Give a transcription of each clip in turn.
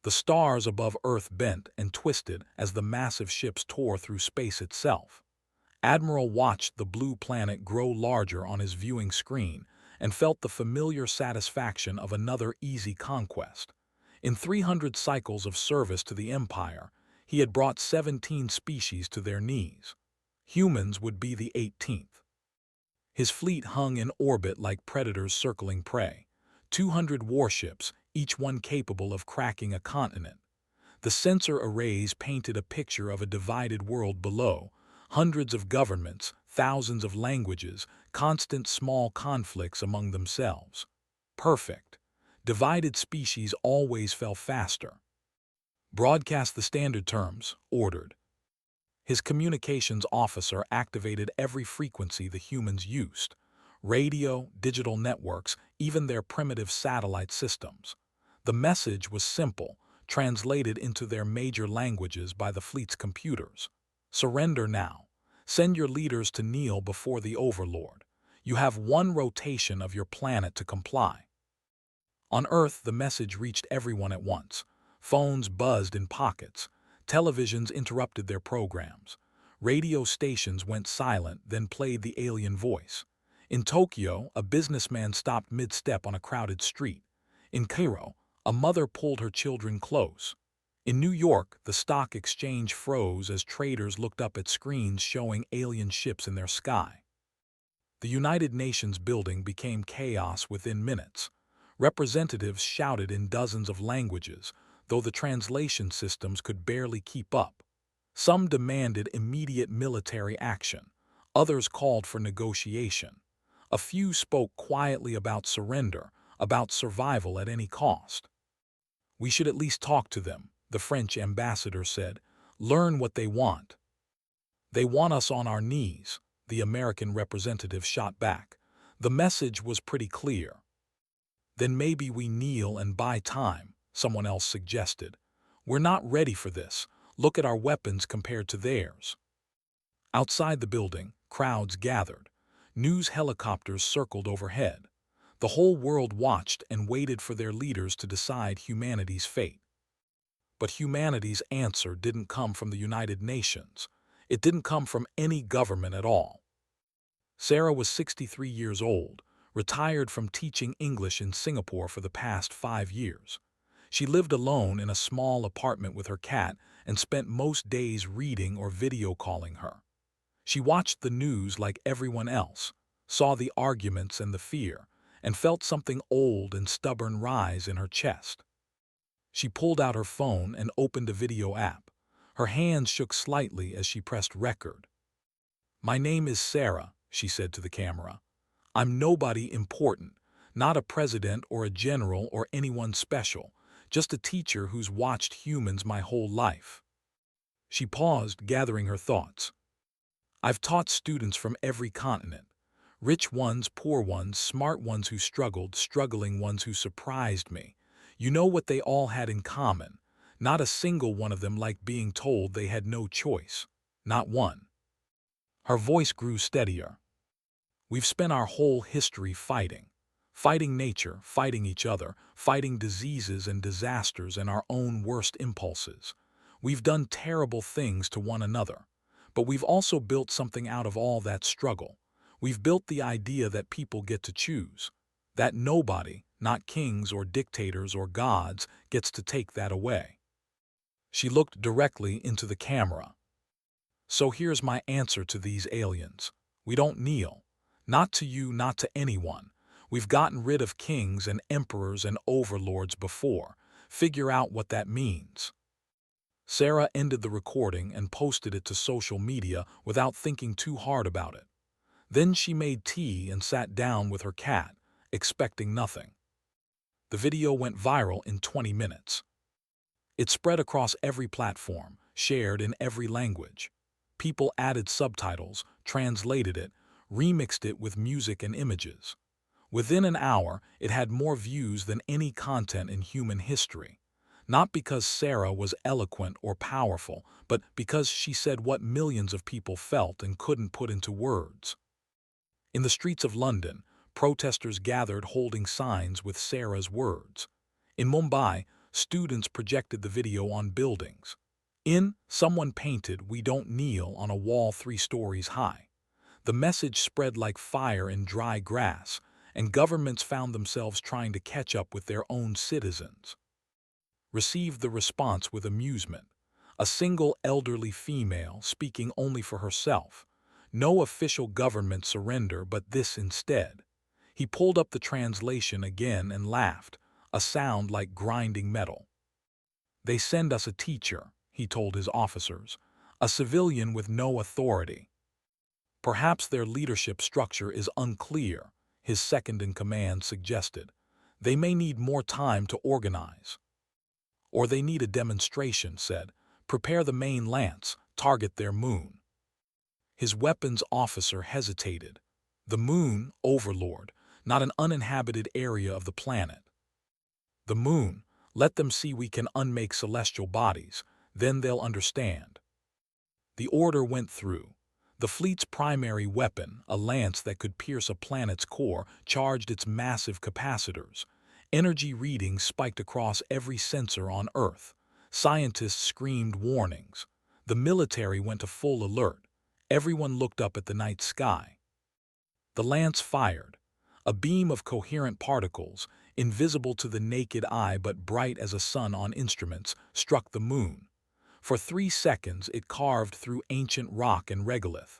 The stars above Earth bent and twisted as the massive ships tore through space itself. Admiral watched the blue planet grow larger on his viewing screen and felt the familiar satisfaction of another easy conquest. In 300 cycles of service to the Empire, he had brought 17 species to their knees. Humans would be the 18th. His fleet hung in orbit like predators circling prey. 200 warships, each one capable of cracking a continent. The sensor arrays painted a picture of a divided world below. Hundreds of governments, thousands of languages, constant small conflicts among themselves. Perfect. Divided species always fell faster. Broadcast the standard terms, ordered. His communications officer activated every frequency the humans used. Radio, digital networks, even their primitive satellite systems. The message was simple, translated into their major languages by the fleet's computers. Surrender now. Send your leaders to kneel before the Overlord. You have one rotation of your planet to comply. On Earth, the message reached everyone at once. Phones buzzed in pockets. Televisions interrupted their programs. Radio stations went silent, then played the alien voice. In Tokyo, a businessman stopped mid-step on a crowded street. In Cairo, a mother pulled her children close. In New York, the stock exchange froze as traders looked up at screens showing alien ships in their sky. The United Nations building became chaos within minutes. Representatives shouted in dozens of languages, though the translation systems could barely keep up. Some demanded immediate military action. Others called for negotiation. A few spoke quietly about surrender, about survival at any cost. "We should at least talk to them," the French ambassador said. "Learn what they want." "They want us on our knees," the American representative shot back. The message was pretty clear. "Then maybe we kneel and buy time," someone else suggested. "We're not ready for this. Look at our weapons compared to theirs." Outside the building, crowds gathered. News helicopters circled overhead. The whole world watched and waited for their leaders to decide humanity's fate. But humanity's answer didn't come from the United Nations. It didn't come from any government at all. Sarah was 63 years old, retired from teaching English in Singapore for the past 5 years. She lived alone in a small apartment with her cat and spent most days reading or video calling her. She watched the news like everyone else, saw the arguments and the fear, and felt something old and stubborn rise in her chest. She pulled out her phone and opened a video app. Her hands shook slightly as she pressed record. "My name is Sarah," she said to the camera. "I'm nobody important, not a president or a general or anyone special, just a teacher who's watched humans my whole life." She paused, gathering her thoughts. "I've taught students from every continent. Rich ones, poor ones, smart ones who struggled, struggling ones who surprised me. You know what they all had in common? Not a single one of them liked being told they had no choice. Not one." Her voice grew steadier. "We've spent our whole history fighting. Fighting nature, fighting each other, fighting diseases and disasters and our own worst impulses. We've done terrible things to one another. But we've also built something out of all that struggle. We've built the idea that people get to choose. That nobody, not kings or dictators or gods, gets to take that away." She looked directly into the camera. "So here's my answer to these aliens. We don't kneel. Not to you, not to anyone. We've gotten rid of kings and emperors and overlords before. Figure out what that means." Sarah ended the recording and posted it to social media without thinking too hard about it. Then she made tea and sat down with her cat, expecting nothing. The video went viral in 20 minutes. It spread across every platform, shared in every language. People added subtitles, translated it, remixed it with music and images. Within an hour, it had more views than any content in human history. Not because Sarah was eloquent or powerful, but because she said what millions of people felt and couldn't put into words. In the streets of London, protesters gathered holding signs with Sarah's words. In Mumbai, Students projected the video on buildings. Someone painted "We don't kneel" on a wall 3 stories high. The message spread like fire in dry grass, and governments found themselves trying to catch up with their own citizens. Received the response with amusement. A single elderly female speaking only for herself. No official government surrender, but this instead. He pulled up the translation again and laughed, a sound like grinding metal. They send us a teacher, he told his officers, a civilian with no authority. Perhaps their leadership structure is unclear, his second-in-command suggested. They may need more time to organize. Or they need a demonstration, said. Prepare the main lance, target their moon. His weapons officer hesitated. The moon, Overlord, not an uninhabited area of the planet. The moon, let them see we can unmake celestial bodies, then they'll understand. The order went through. The fleet's primary weapon, a lance that could pierce a planet's core, charged its massive capacitors. Energy readings spiked across every sensor on Earth. Scientists screamed warnings. The military went to full alert. Everyone looked up at the night sky. The lance fired. A beam of coherent particles, invisible to the naked eye but bright as a sun on instruments, struck the moon. For 3 seconds it carved through ancient rock and regolith.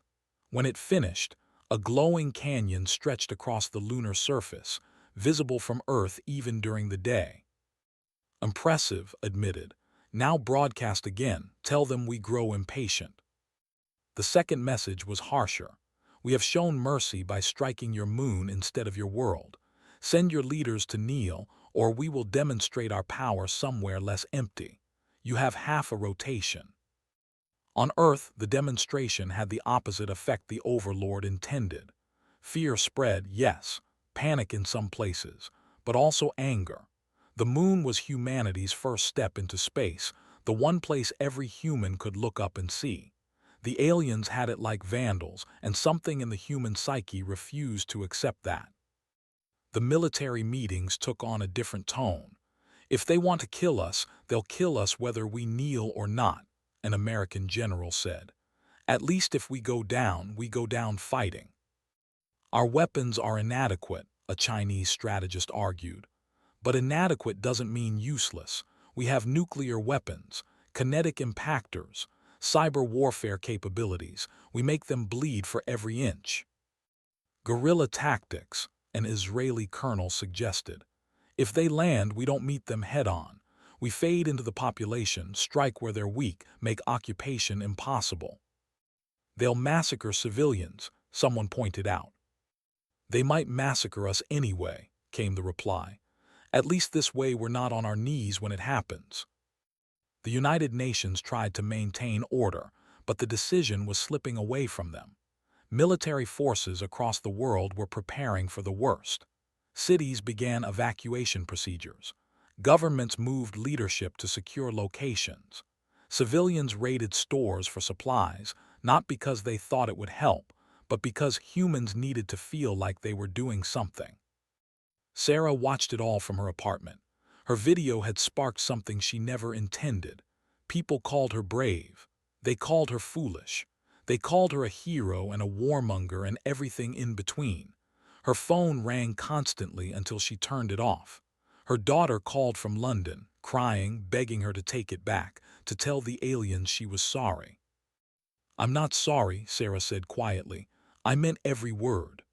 When it finished, a glowing canyon stretched across the lunar surface, visible from Earth even during the day. Impressive, admitted. Now broadcast again, tell them we grow impatient. The second message was harsher. We have shown mercy by striking your moon instead of your world. Send your leaders to kneel, or we will demonstrate our power somewhere less empty. You have half a rotation. On Earth, the demonstration had the opposite effect the Overlord intended. Fear spread, yes, panic in some places, but also anger. The moon was humanity's first step into space, the one place every human could look up and see. The aliens had it like vandals, and something in the human psyche refused to accept that. The military meetings took on a different tone. If they want to kill us, they'll kill us whether we kneel or not, an American general said. At least if we go down fighting. Our weapons are inadequate, a Chinese strategist argued. But inadequate doesn't mean useless. We have nuclear weapons, kinetic impactors, cyber warfare capabilities. We make them bleed for every inch. Guerrilla tactics, an Israeli colonel suggested. If they land, we don't meet them head-on. We fade into the population, strike where they're weak, make occupation impossible. They'll massacre civilians, someone pointed out. They might massacre us anyway, came the reply. At least this way we're not on our knees when it happens. The United Nations tried to maintain order, but the decision was slipping away from them. Military forces across the world were preparing for the worst. Cities began evacuation procedures. Governments moved leadership to secure locations. Civilians raided stores for supplies, not because they thought it would help, but because humans needed to feel like they were doing something. Sarah watched it all from her apartment. Her video had sparked something she never intended. People called her brave. They called her foolish. They called her a hero and a warmonger and everything in between. Her phone rang constantly until she turned it off. Her daughter called from London, crying, begging her to take it back, to tell the aliens she was sorry. "I'm not sorry," Sarah said quietly. "I meant every word."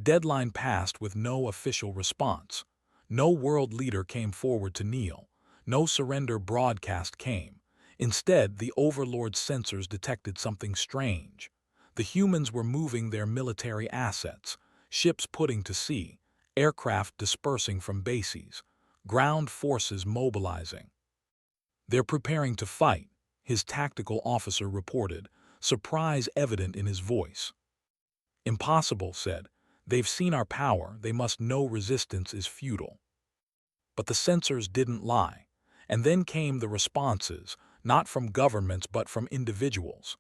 Deadline passed with no official response. No world leader came forward to kneel. No surrender broadcast came. Instead, the Overlord's sensors detected something strange. The humans were moving their military assets, ships putting to sea, aircraft dispersing from bases, ground forces mobilizing. "They're preparing to fight," his tactical officer reported, surprise evident in his voice. "Impossible," said. "They've seen our power, they must know resistance is futile." But the sensors didn't lie. And then came the responses, not from governments but from individuals.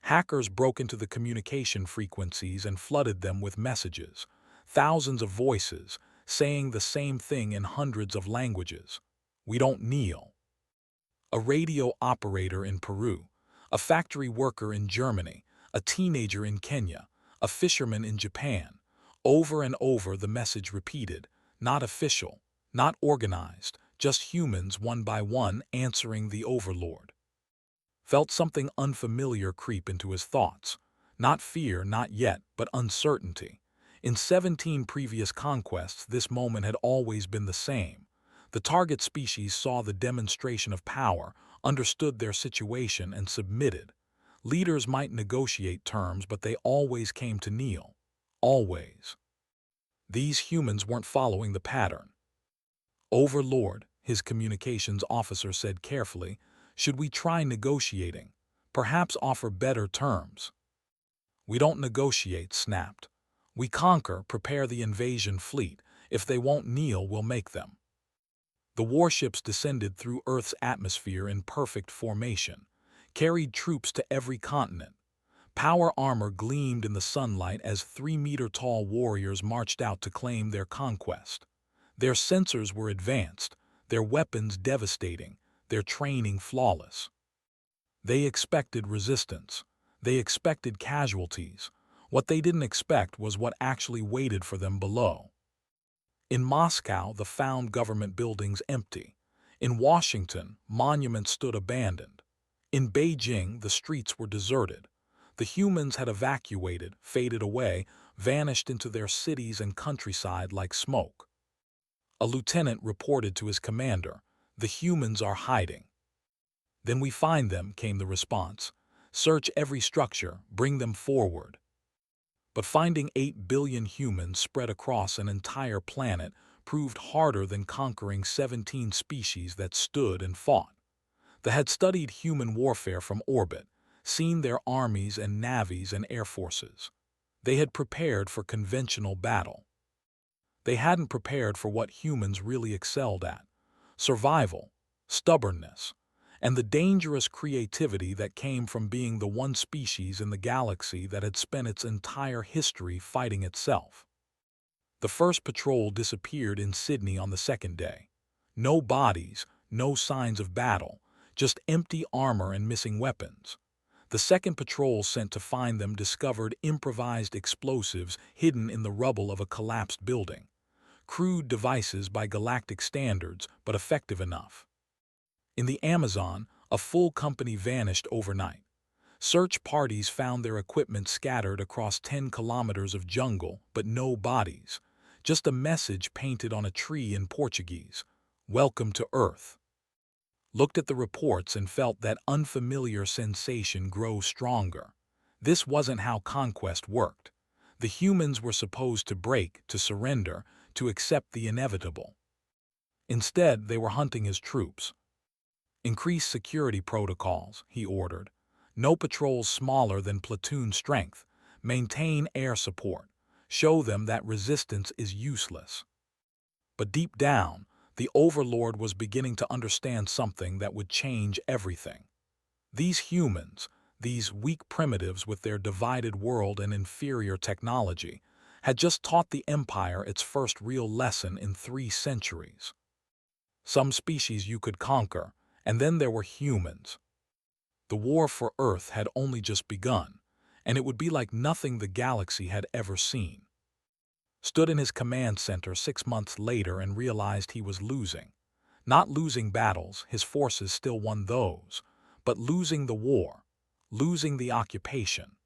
Hackers broke into the communication frequencies and flooded them with messages. Thousands of voices, saying the same thing in hundreds of languages. We don't kneel. A radio operator in Peru, a factory worker in Germany, a teenager in Kenya, a fisherman in Japan. Over and over the message repeated, not official, not organized, just humans one by one answering the Overlord. Felt something unfamiliar creep into his thoughts. Not fear, not yet, but uncertainty. In 17 previous conquests, this moment had always been the same. The target species saw the demonstration of power, understood their situation, and submitted. Leaders might negotiate terms, but they always came to kneel. Always. These humans weren't following the pattern. Overlord, his communications officer said carefully, should we try negotiating? Perhaps offer better terms. We don't negotiate, snapped. We conquer, prepare the invasion fleet. If they won't kneel, we'll make them. The warships descended through Earth's atmosphere in perfect formation, carried troops to every continent. Power armor gleamed in the sunlight as 3-meter-tall warriors marched out to claim their conquest. Their sensors were advanced, their weapons devastating, their training flawless. They expected resistance. They expected casualties. What they didn't expect was what actually waited for them below. In Moscow, the found government buildings empty. In Washington, monuments stood abandoned. In Beijing, the streets were deserted. The humans had evacuated, faded away, vanished into their cities and countryside like smoke. A lieutenant reported to his commander, "The humans are hiding." "Then we find them," came the response. "Search every structure, bring them forward." But finding 8 billion humans spread across an entire planet proved harder than conquering 17 species that stood and fought. They had studied human warfare from orbit, seen their armies and navies and air forces. They had prepared for conventional battle. They hadn't prepared for what humans really excelled at: survival, stubbornness, and the dangerous creativity that came from being the one species in the galaxy that had spent its entire history fighting itself. The first patrol disappeared in Sydney on the second day. No bodies, no signs of battle, just empty armor and missing weapons. The second patrol sent to find them discovered improvised explosives hidden in the rubble of a collapsed building. Crude devices by galactic standards, but effective enough. In the Amazon, a full company vanished overnight. Search parties found their equipment scattered across 10 kilometers of jungle, but no bodies. Just a message painted on a tree in Portuguese: "Welcome to Earth." Looked at the reports and felt that unfamiliar sensation grow stronger. This wasn't how conquest worked. The humans were supposed to break, to surrender, to accept the inevitable. Instead, they were hunting his troops. "Increase security protocols," he ordered. "No patrols smaller than platoon strength. Maintain air support. Show them that resistance is useless." But deep down, the Overlord was beginning to understand something that would change everything. These humans, these weak primitives with their divided world and inferior technology, had just taught the Empire its first real lesson in 3 centuries. Some species you could conquer, and then there were humans. The war for Earth had only just begun, and it would be like nothing the galaxy had ever seen. Stood in his command center 6 months later and realized he was losing. Not losing battles, his forces still won those, but losing the war, losing the occupation,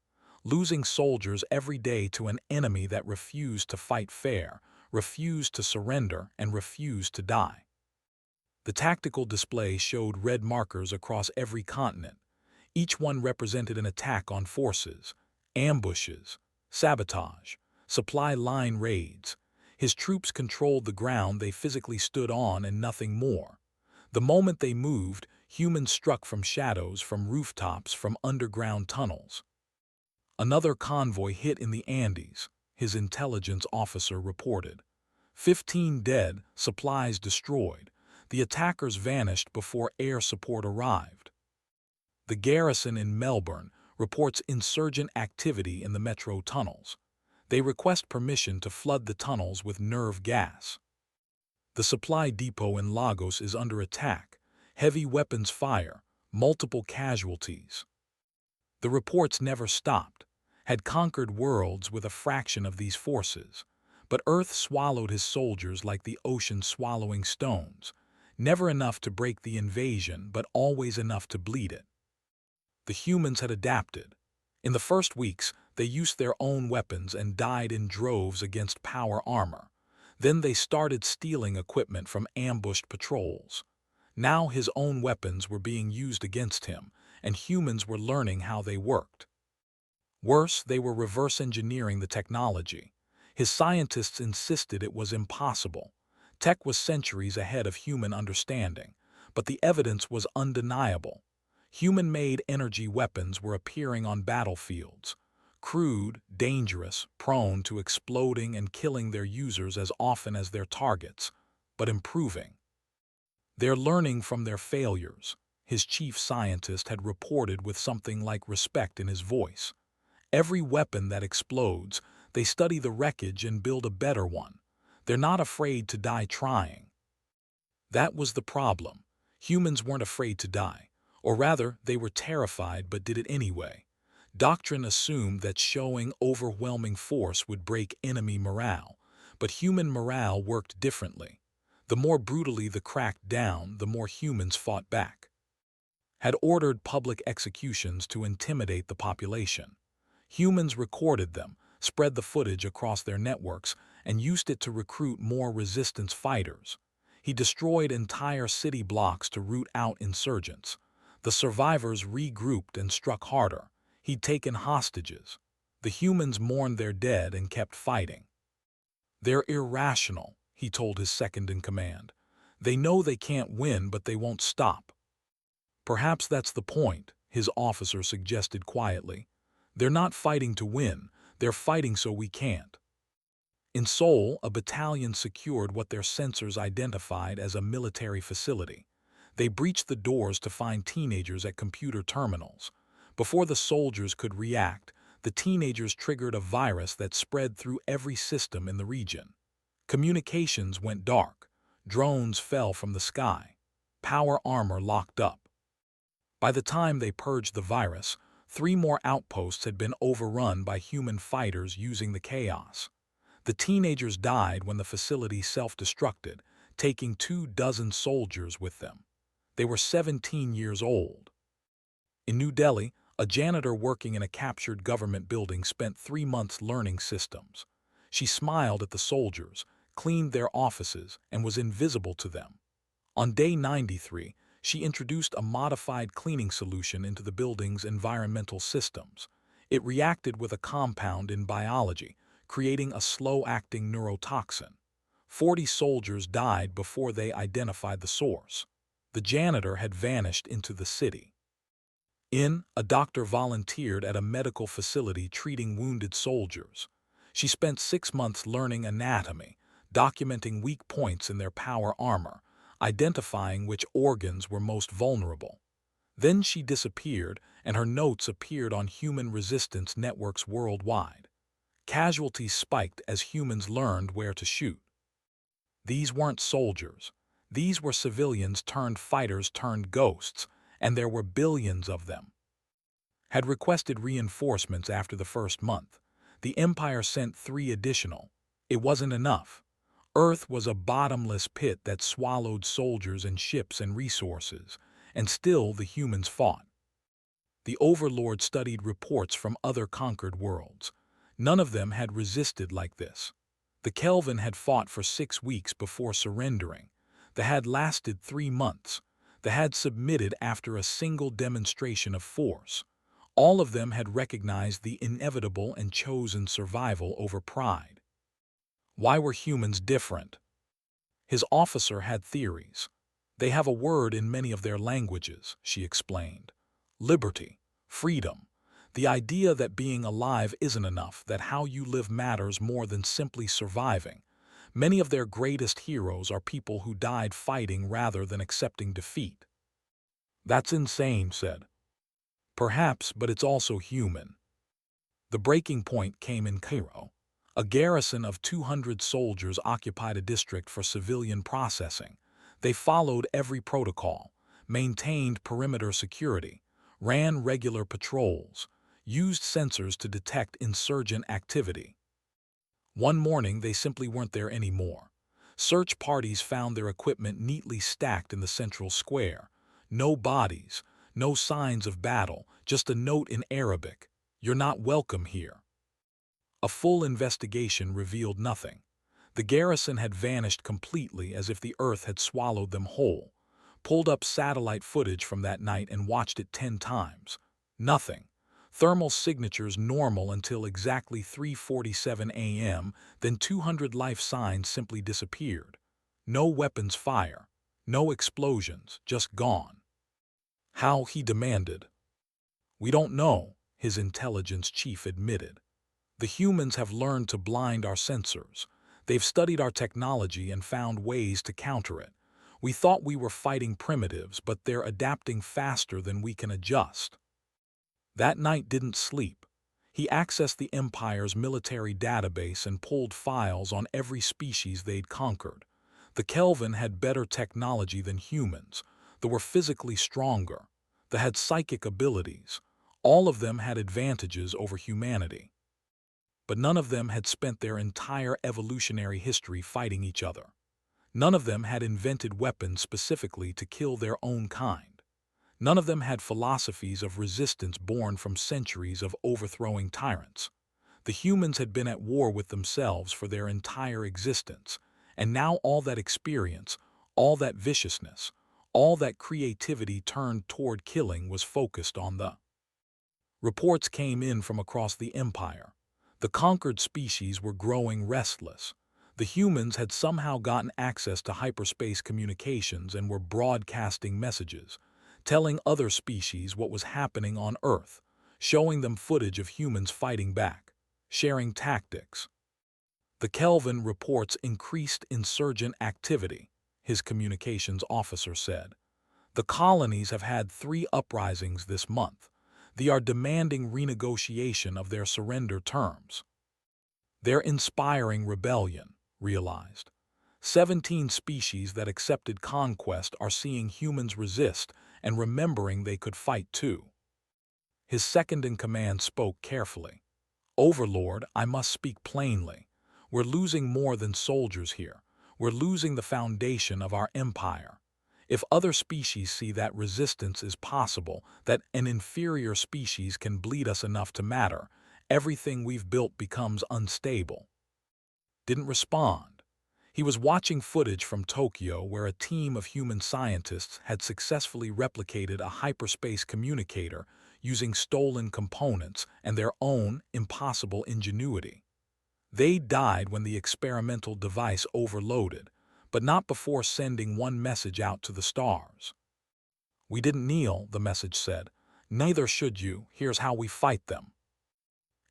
losing soldiers every day to an enemy that refused to fight fair, refused to surrender, and refused to die. The tactical display showed red markers across every continent. Each one represented an attack on forces, ambushes, sabotage, supply line raids. His troops controlled the ground they physically stood on and nothing more. The moment they moved, humans struck from shadows, from rooftops, from underground tunnels. Another convoy hit in the Andes, his intelligence officer reported. 15 dead, supplies destroyed. The attackers vanished before air support arrived. The garrison in Melbourne reports insurgent activity in the metro tunnels. They request permission to flood the tunnels with nerve gas. The supply depot in Lagos is under attack. Heavy weapons fire, multiple casualties. The reports never stopped. Had conquered worlds with a fraction of these forces. But Earth swallowed his soldiers like the ocean swallowing stones. Never enough to break the invasion, but always enough to bleed it. The humans had adapted. In the first weeks, they used their own weapons and died in droves against power armor. Then they started stealing equipment from ambushed patrols. Now his own weapons were being used against him, and humans were learning how they worked. Worse, they were reverse engineering the technology. His scientists insisted it was impossible. Tech was centuries ahead of human understanding, but the evidence was undeniable. Human-made energy weapons were appearing on battlefields. Crude, dangerous, prone to exploding and killing their users as often as their targets, but improving. They're learning from their failures, his chief scientist had reported with something like respect in his voice. Every weapon that explodes, they study the wreckage and build a better one. They're not afraid to die trying. That was the problem. Humans weren't afraid to die. Or rather, they were terrified but did it anyway. Doctrine assumed that showing overwhelming force would break enemy morale, but human morale worked differently. The more brutally the cracked down, the more humans fought back. Had ordered public executions to intimidate the population. Humans recorded them, spread the footage across their networks, and used it to recruit more resistance fighters. He destroyed entire city blocks to root out insurgents. The survivors regrouped and struck harder. He'd taken hostages. The humans mourned their dead and kept fighting. They're irrational, he told his second-in-command. They know they can't win, but they won't stop. Perhaps that's the point, his officer suggested quietly. They're not fighting to win, they're fighting so we can't. In Seoul, a battalion secured what their sensors identified as a military facility. They breached the doors to find teenagers at computer terminals. Before the soldiers could react, the teenagers triggered a virus that spread through every system in the region. Communications went dark. Drones fell from the sky. Power armor locked up. By the time they purged the virus, 3 more outposts had been overrun by human fighters using the chaos. The teenagers died when the facility self-destructed, taking 24 soldiers with them. They were 17 years old. In New Delhi, a janitor working in a captured government building spent 3 months learning systems. She smiled at the soldiers, cleaned their offices, and was invisible to them. On day 93, she introduced a modified cleaning solution into the building's environmental systems. It reacted with a compound in biology, creating a slow-acting neurotoxin. 40 soldiers died before they identified the source. The janitor had vanished into the city. A doctor volunteered at a medical facility treating wounded soldiers. She spent 6 months learning anatomy, documenting weak points in their power armor, identifying which organs were most vulnerable. Then she disappeared, and her notes appeared on human resistance networks worldwide. Casualties spiked as humans learned where to shoot. These weren't soldiers. These were civilians turned fighters turned ghosts, and there were billions of them. Had requested reinforcements after the first month. The Empire sent 3 additional. It wasn't enough. Earth was a bottomless pit that swallowed soldiers and ships and resources, and still the humans fought. The Overlords studied reports from other conquered worlds. None of them had resisted like this. The Kelvin had fought for 6 weeks before surrendering. The had lasted 3 months. The had submitted after a single demonstration of force. All of them had recognized the inevitable and chosen survival over pride. Why were humans different? His officer had theories. They have a word in many of their languages, she explained. Liberty, freedom. The idea that being alive isn't enough, that how you live matters more than simply surviving. Many of their greatest heroes are people who died fighting rather than accepting defeat. That's insane, said. Perhaps, but it's also human. The breaking point came in Cairo. A garrison of 200 soldiers occupied a district for civilian processing. They followed every protocol, maintained perimeter security, ran regular patrols, used sensors to detect insurgent activity. One morning, they simply weren't there anymore. Search parties found their equipment neatly stacked in the central square. No bodies, no signs of battle, just a note in Arabic: "You're not welcome here." A full investigation revealed nothing. The garrison had vanished completely, as if the earth had swallowed them whole. Pulled up satellite footage from that night and watched it 10 times. Nothing. Thermal signatures normal until exactly 3:47 a.m., then 200 life signs simply disappeared. No weapons fire, no explosions, just gone. How, he demanded. We don't know, his intelligence chief admitted. The humans have learned to blind our sensors. They've studied our technology and found ways to counter it. We thought we were fighting primitives, but they're adapting faster than we can adjust. That night didn't sleep. He accessed the Empire's military database and pulled files on every species they'd conquered. The Kelvin had better technology than humans. They were physically stronger. They had psychic abilities. All of them had advantages over humanity. But none of them had spent their entire evolutionary history fighting each other. None of them had invented weapons specifically to kill their own kind. None of them had philosophies of resistance born from centuries of overthrowing tyrants. The humans had been at war with themselves for their entire existence, and now all that experience, all that viciousness, all that creativity turned toward killing was focused on the. Reports came in from across the Empire. The conquered species were growing restless. The humans had somehow gotten access to hyperspace communications and were broadcasting messages, telling other species what was happening on Earth, showing them footage of humans fighting back, sharing tactics. The Kelvin reports increased insurgent activity, his communications officer said. The colonies have had 3 uprisings this month. They are demanding renegotiation of their surrender terms. They're inspiring rebellion, realized. 17 species that accepted conquest are seeing humans resist and remembering they could fight too. His second-in-command spoke carefully. Overlord, I must speak plainly. We're losing more than soldiers here. We're losing the foundation of our empire. If other species see that resistance is possible, that an inferior species can bleed us enough to matter, everything we've built becomes unstable. Didn't respond. He was watching footage from Tokyo where a team of human scientists had successfully replicated a hyperspace communicator using stolen components and their own impossible ingenuity. They died when the experimental device overloaded, but not before sending one message out to the stars. We didn't kneel, the message said. Neither should you. Here's how we fight them.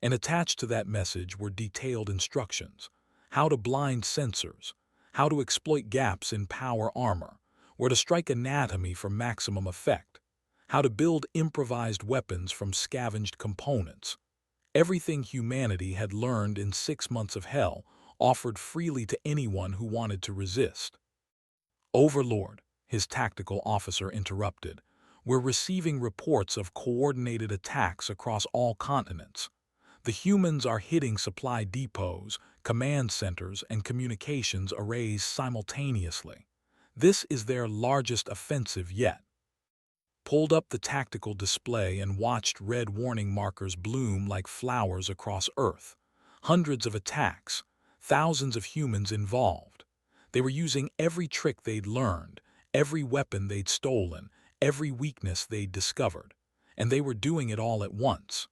And attached to that message were detailed instructions: how to blind sensors, how to exploit gaps in power armor, where to strike anatomy for maximum effect, how to build improvised weapons from scavenged components. Everything humanity had learned in 6 months of hell, offered freely to anyone who wanted to resist. Overlord, his tactical officer interrupted, we're receiving reports of coordinated attacks across all continents. The humans are hitting supply depots, command centers, and communications arrays simultaneously. This is their largest offensive yet. Pulled up the tactical display and watched red warning markers bloom like flowers across Earth. Hundreds of attacks, thousands of humans involved. They were using every trick they'd learned, every weapon they'd stolen, every weakness they'd discovered, and they were doing it all at once.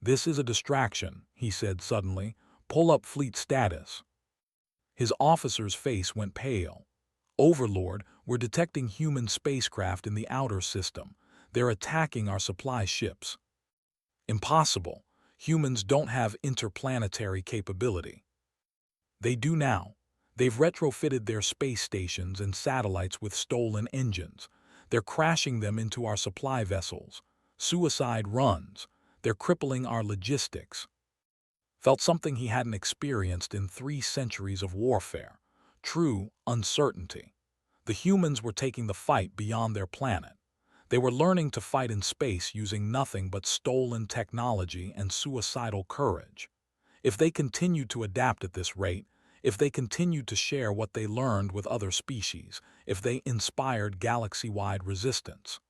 This is a distraction, he said suddenly. Pull up fleet status. His officer's face went pale. Overlord, we're detecting human spacecraft in the outer system. They're attacking our supply ships. Impossible. Humans don't have interplanetary capability. They do now. They've retrofitted their space stations and satellites with stolen engines. They're crashing them into our supply vessels. Suicide runs. They're crippling our logistics. felt something he hadn't experienced in 3 centuries of warfare: true uncertainty. The humans were taking the fight beyond their planet. They were learning to fight in space using nothing but stolen technology and suicidal courage. If they continued to adapt at this rate, if they continued to share what they learned with other species, if they inspired galaxy-wide resistance,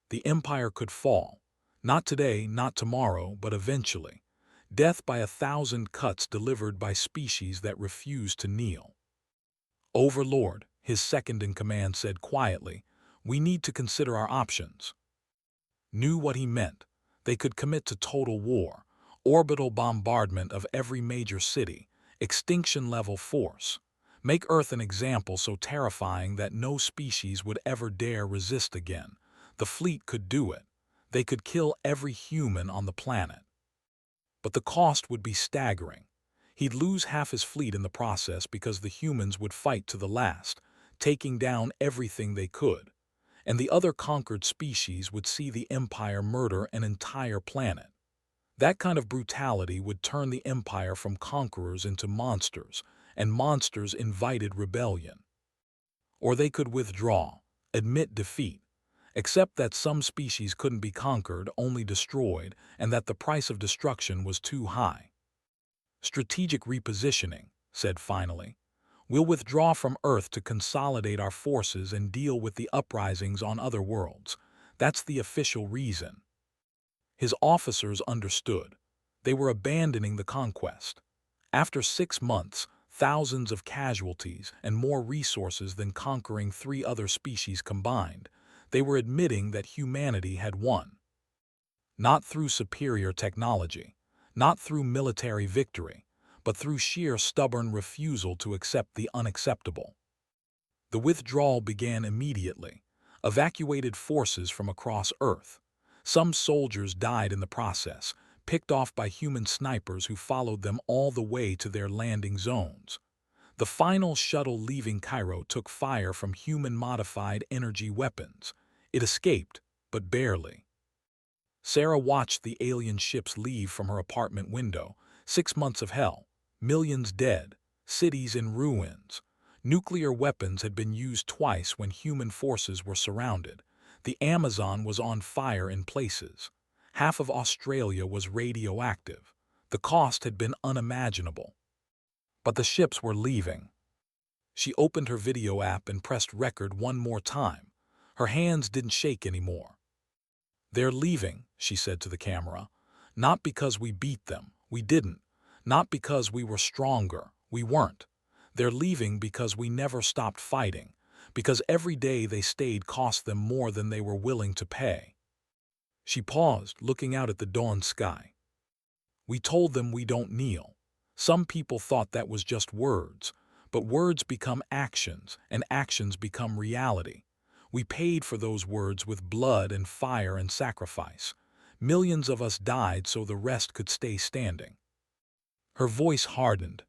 the Empire could fall. Not today, not tomorrow, but eventually. Death by 1,000 cuts delivered by species that refused to kneel. Overlord, his second-in-command, said quietly, "We need to consider our options." Knew what he meant. They could commit to total war, orbital bombardment of every major city, extinction-level force. Make Earth an example so terrifying that no species would ever dare resist again. The fleet could do it. They could kill every human on the planet. But the cost would be staggering. He'd lose half his fleet in the process because the humans would fight to the last, taking down everything they could. And the other conquered species would see the Empire murder an entire planet. That kind of brutality would turn the Empire from conquerors into monsters, and monsters invited rebellion. Or they could withdraw, admit defeat, accept that some species couldn't be conquered, only destroyed, and that the price of destruction was too high. Strategic repositioning, said finally. We'll withdraw from Earth to consolidate our forces and deal with the uprisings on other worlds. That's the official reason. His officers understood. They were abandoning the conquest. After 6 months, thousands of casualties and more resources than conquering 3 other species combined, they were admitting that humanity had won. Not through superior technology, not through military victory, but through sheer stubborn refusal to accept the unacceptable. The withdrawal began immediately. Evacuated forces from across Earth. Some soldiers died in the process, picked off by human snipers who followed them all the way to their landing zones. The final shuttle leaving Cairo took fire from human-modified energy weapons. It escaped, but barely. Sarah watched the alien ships leave from her apartment window. 6 months of hell, millions dead, cities in ruins. Nuclear weapons had been used twice when human forces were surrounded. The Amazon was on fire in places. Half of Australia was radioactive. The cost had been unimaginable. But the ships were leaving. She opened her video app and pressed record one more time. Her hands didn't shake anymore. "They're leaving," she said to the camera. "Not because we beat them. We didn't. Not because we were stronger. We weren't. They're leaving because we never stopped fighting. Because every day they stayed cost them more than they were willing to pay." She paused, looking out at the dawn sky. "We told them we don't kneel. Some people thought that was just words, but words become actions, and actions become reality. We paid for those words with blood and fire and sacrifice. Millions of us died so the rest could stay standing." Her voice hardened.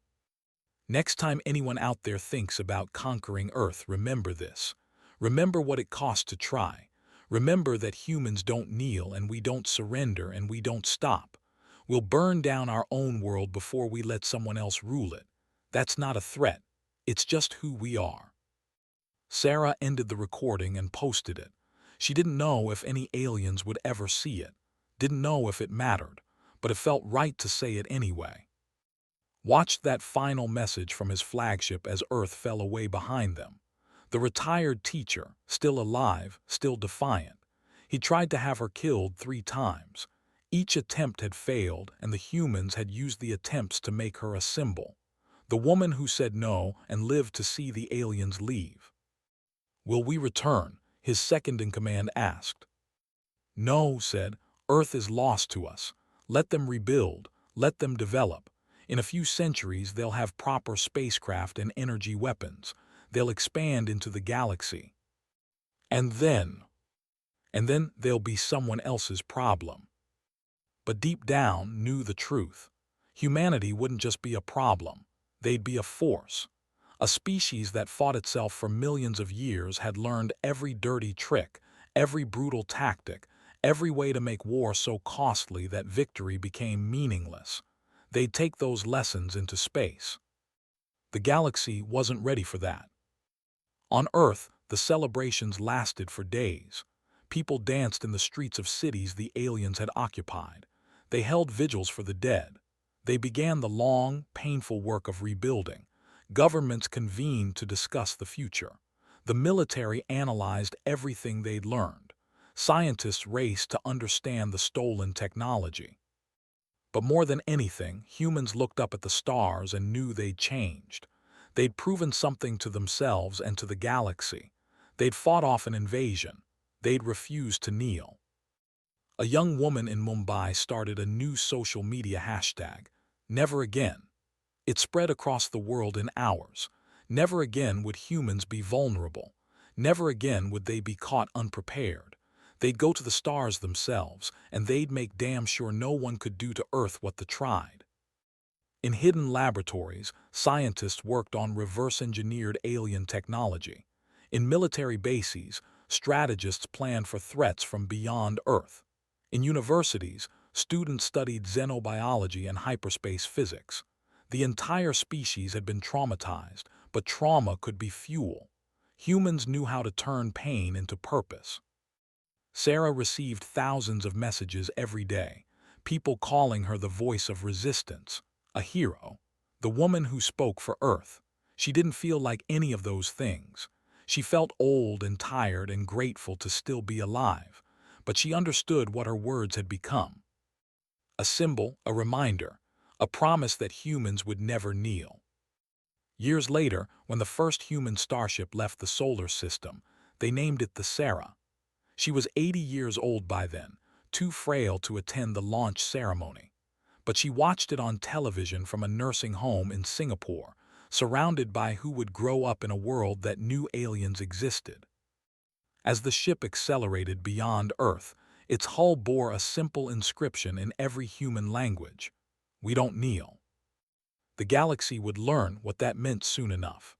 "Next time anyone out there thinks about conquering Earth, remember this. Remember what it cost to try. Remember that humans don't kneel and we don't surrender and we don't stop. We'll burn down our own world before we let someone else rule it. That's not a threat. It's just who we are." Sarah ended the recording and posted it. She didn't know if any aliens would ever see it, didn't know if it mattered, but it felt right to say it anyway. Watched that final message from his flagship as Earth fell away behind them. The retired teacher, still alive, still defiant. He tried to have her killed 3 times. Each attempt had failed, and the humans had used the attempts to make her a symbol. The woman who said no and lived to see the aliens leave. "Will we return?" his second-in-command asked. "No," said. "Earth is lost to us. Let them rebuild. Let them develop. In a few centuries, they'll have proper spacecraft and energy weapons. They'll expand into the galaxy. And then they'll be someone else's problem." But deep down knew the truth. Humanity wouldn't just be a problem. They'd be a force. A species that fought itself for millions of years had learned every dirty trick, every brutal tactic, every way to make war so costly that victory became meaningless. They'd take those lessons into space. The galaxy wasn't ready for that. On Earth, the celebrations lasted for days. People danced in the streets of cities the aliens had occupied. They held vigils for the dead. They began the long, painful work of rebuilding. Governments convened to discuss the future. The military analyzed everything they'd learned. Scientists raced to understand the stolen technology. But more than anything, humans looked up at the stars and knew they'd changed. They'd proven something to themselves and to the galaxy. They'd fought off an invasion. They'd refused to kneel. A young woman in Mumbai started a new social media hashtag, Never Again. It spread across the world in hours. Never again would humans be vulnerable. Never again would they be caught unprepared. They'd go to the stars themselves, and they'd make damn sure no one could do to Earth what they tried. In hidden laboratories, scientists worked on reverse-engineered alien technology. In military bases, strategists planned for threats from beyond Earth. In universities, students studied xenobiology and hyperspace physics. The entire species had been traumatized, but trauma could be fuel. Humans knew how to turn pain into purpose. Sarah received thousands of messages every day, people calling her the voice of resistance, a hero, the woman who spoke for Earth. She didn't feel like any of those things. She felt old and tired and grateful to still be alive, but she understood what her words had become. A symbol, a reminder, a promise that humans would never kneel. Years later, when the first human starship left the solar system, they named it the Sarah. She was 80 years old by then, too frail to attend the launch ceremony. But she watched it on television from a nursing home in Singapore, surrounded by who would grow up in a world that knew aliens existed. As the ship accelerated beyond Earth, its hull bore a simple inscription in every human language: "We don't kneel." The galaxy would learn what that meant soon enough.